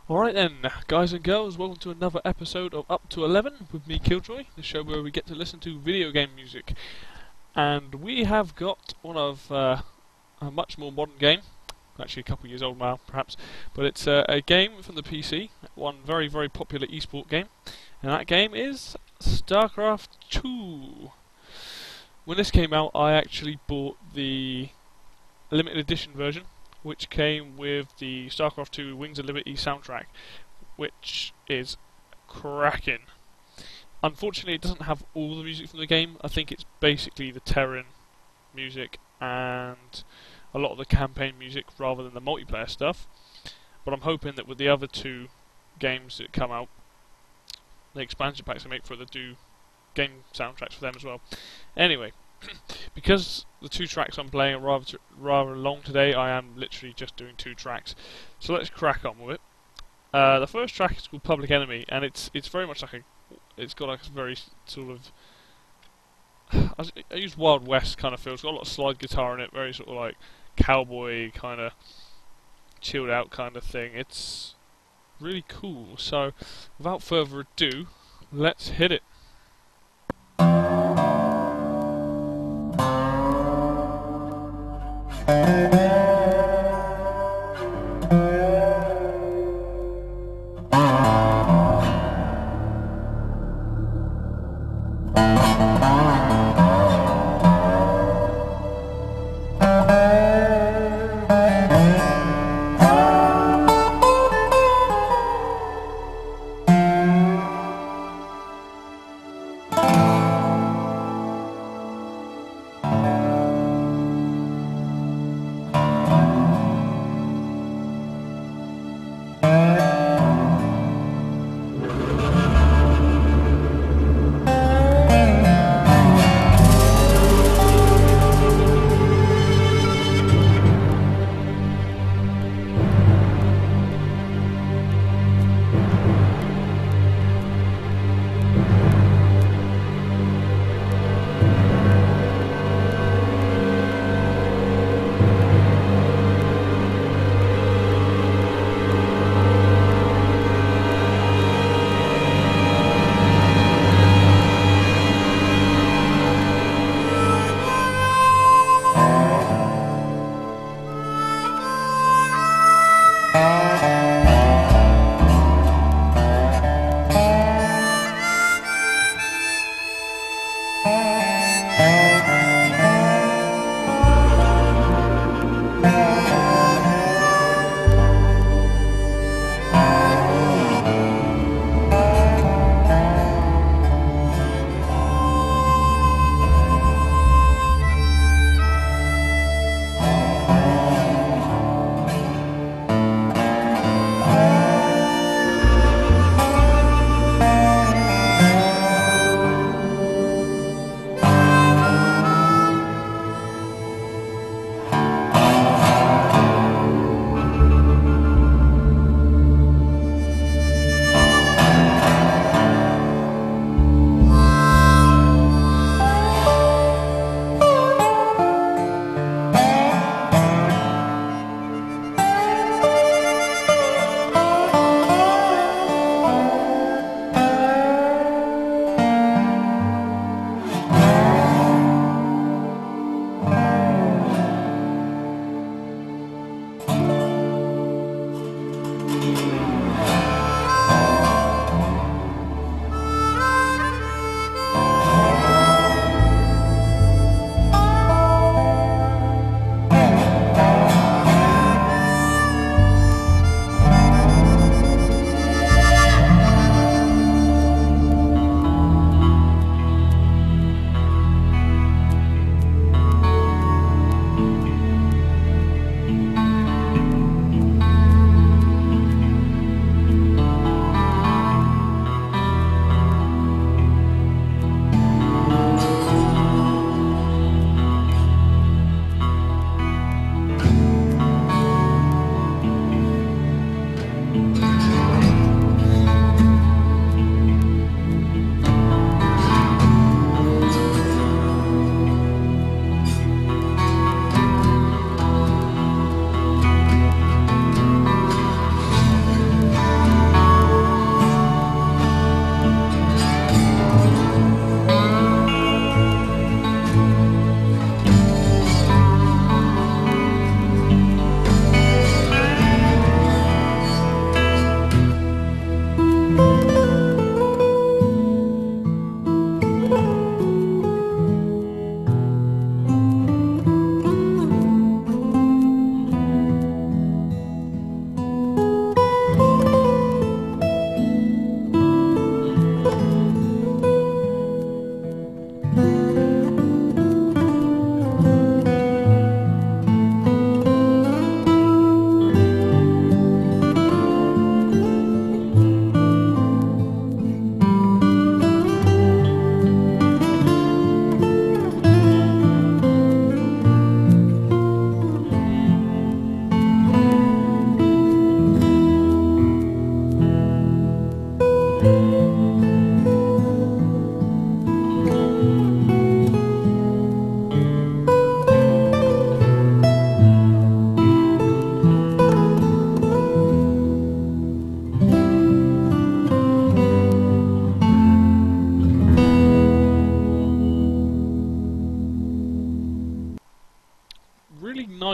Alright then, guys and girls, welcome to another episode of Up to 11 with me, Killjoy, the show where we get to listen to video game music. And we have got one of a much more modern game, actually a couple of years old now perhaps, but it's a game from the PC, one very very popular esport game, and that game is Starcraft 2. When this came out, I actually bought the limited edition version, which came with the Starcraft 2 Wings of Liberty soundtrack, which is cracking. Unfortunately, it doesn't have all the music from the game. I think it's basically the Terran music and a lot of the campaign music rather than the multiplayer stuff. But I'm hoping that with the other two games that come out, the expansion packs I make for the do game soundtracks for them as well. Anyway, because the two tracks I'm playing are rather long today, I am literally just doing two tracks. So let's crack on with it. The first track is called Public Enemy, and it's very much like it's got like a very sort of I use Wild West kind of feel. It's got a lot of slide guitar in it, very sort of like cowboy kind of chilled out kind of thing. It's really cool. So without further ado, let's hit it.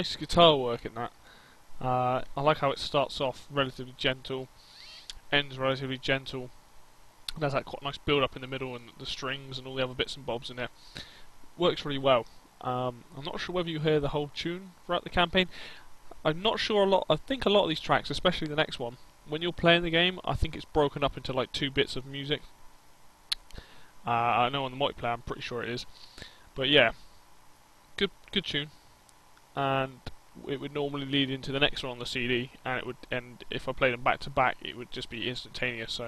nice guitar work in that. I like how it starts off relatively gentle, ends relatively gentle. There's that quite nice build up in the middle and the strings and all the other bits and bobs in there. Works really well. I'm not sure whether you hear the whole tune throughout the campaign. I'm not sure I think a lot of these tracks, especially the next one, when you're playing the game, I think it's broken up into like 2 bits of music. I know on the multiplayer, I'm pretty sure it is. But yeah, good tune. And it would normally lead into the next one on the CD, and if I played them back to back, it would just be instantaneous.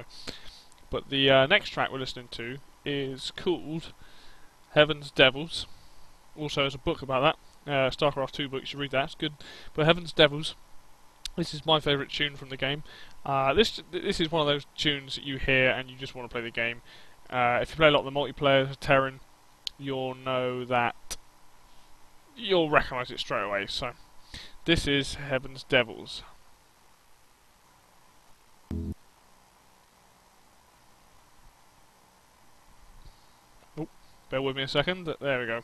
But the next track we're listening to is called Heaven's Devils. Also, there's a book about that, Starcraft 2 book. You should read that. It's good. But Heaven's Devils. This is my favourite tune from the game. This is one of those tunes that you hear and you just want to play the game. If you play a lot of the multiplayer Terran, you'll know that. You'll recognise it straight away. So, this is Heaven's Devils. Oh, bear with me a second. There we go.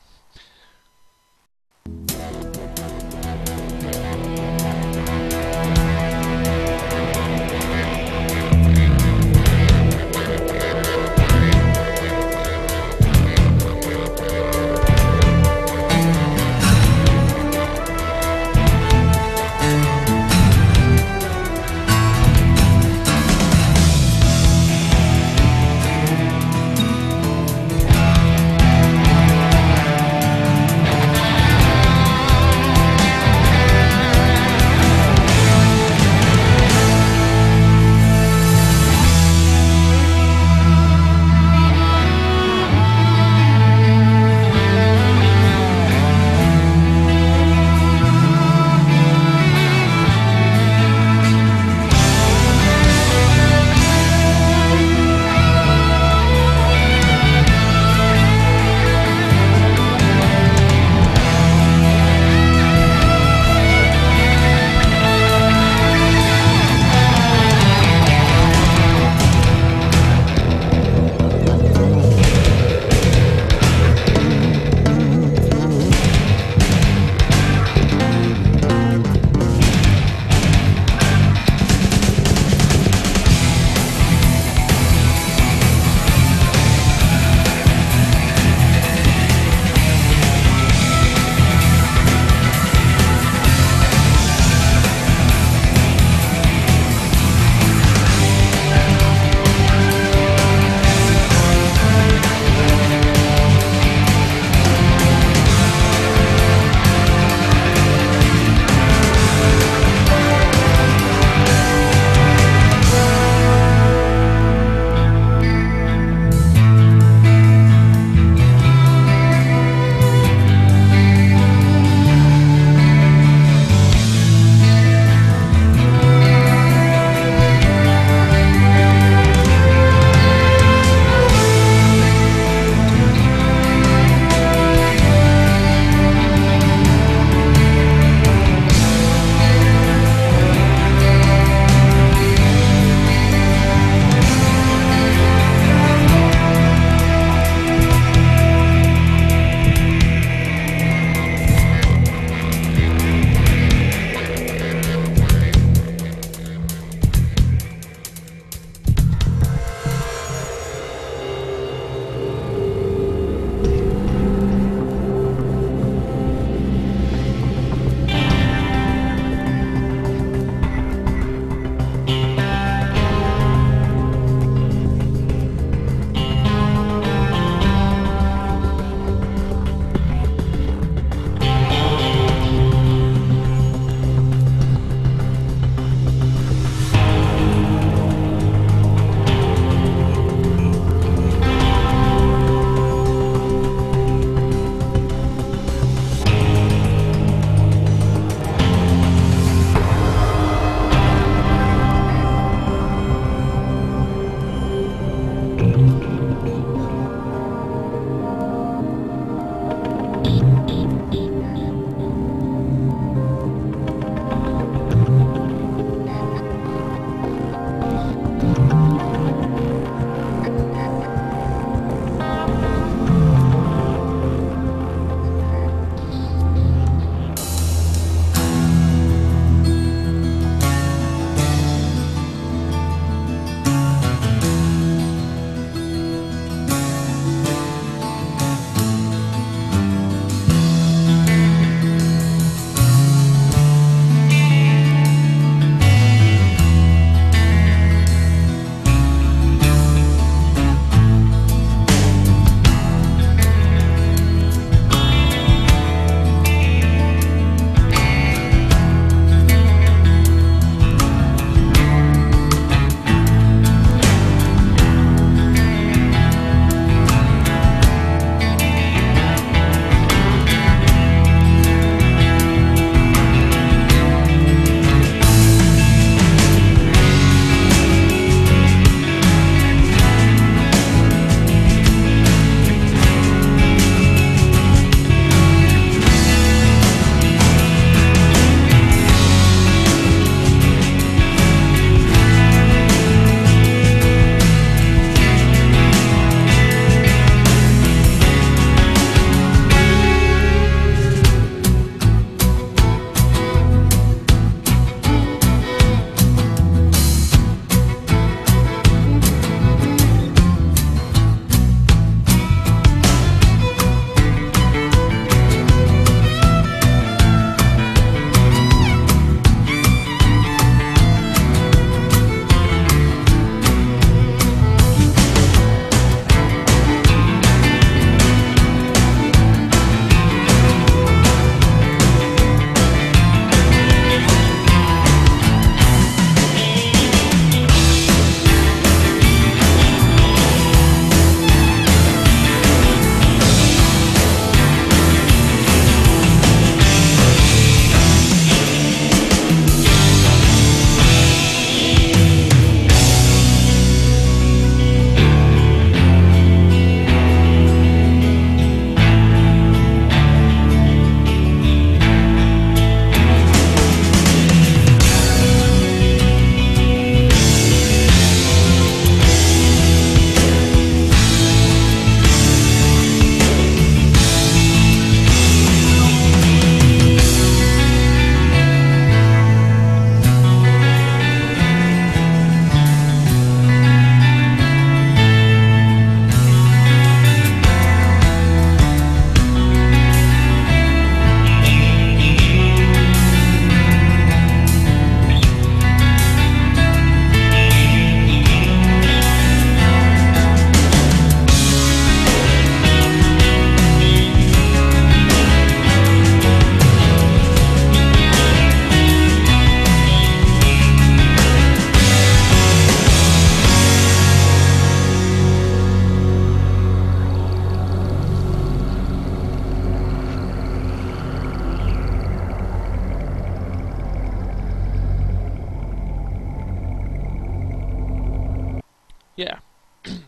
yeah,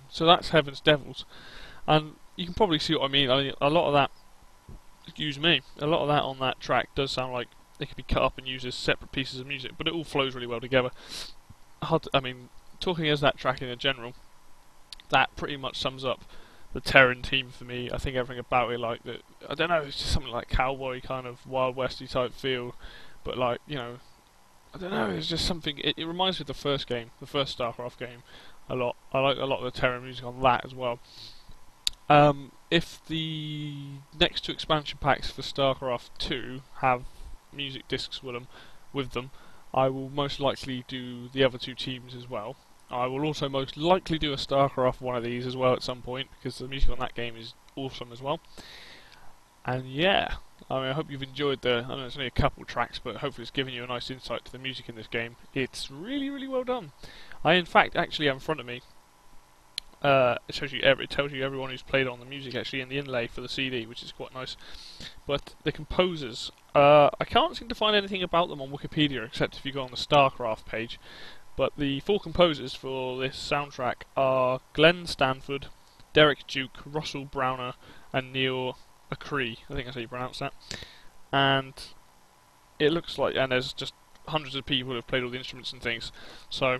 so that's Heaven's Devils, and you can probably see what I mean. I mean, a lot of that, excuse me, a lot of that on that track does sound like they could be cut up and used as separate pieces of music, but it all flows really well together. I mean, talking as that track in general, that pretty much sums up the Terran team for me. I think everything about it, like that, I don't know, it's just something like cowboy kind of Wild Westy type feel, but like, you know, I don't know, it's just something. It reminds me of the first game, the first Starcraft game, a lot. I like a lot of the Terran music on that as well. If the next two expansion packs for Starcraft 2 have music discs with them, I will most likely do the other two teams as well. I will also most likely do a Starcraft one of these as well at some point, because the music on that game is awesome as well. And yeah, I mean, I hope you've enjoyed I know it's only a couple tracks, but hopefully it's given you a nice insight to the music in this game. It's really, really well done. I, in fact, actually have in front of me, it tells you everyone who's played on the music actually in the inlay for the CD, which is quite nice. But the composers, I can't seem to find anything about them on Wikipedia, except if you go on the Starcraft page. But the four composers for this soundtrack are Glenn Stanford, Derek Duke, Russell Browner, and Neal Acree. I think that's how you pronounce that. And it looks like, and there's just hundreds of people who have played all the instruments and things. So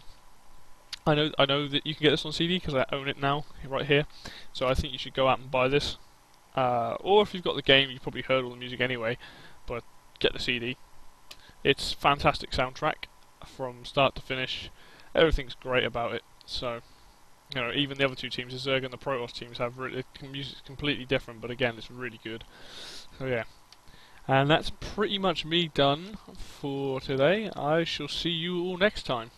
I know that you can get this on CD because I own it now, right here. So I think you should go out and buy this. Or if you've got the game, you've probably heard all the music anyway. But get the CD. It's a fantastic soundtrack from start to finish. Everything's great about it. So, you know, even the other two teams, the Zerg and the Protoss teams, have music's completely different, but again, it's really good. So yeah, and that's pretty much me done for today. I shall see you all next time.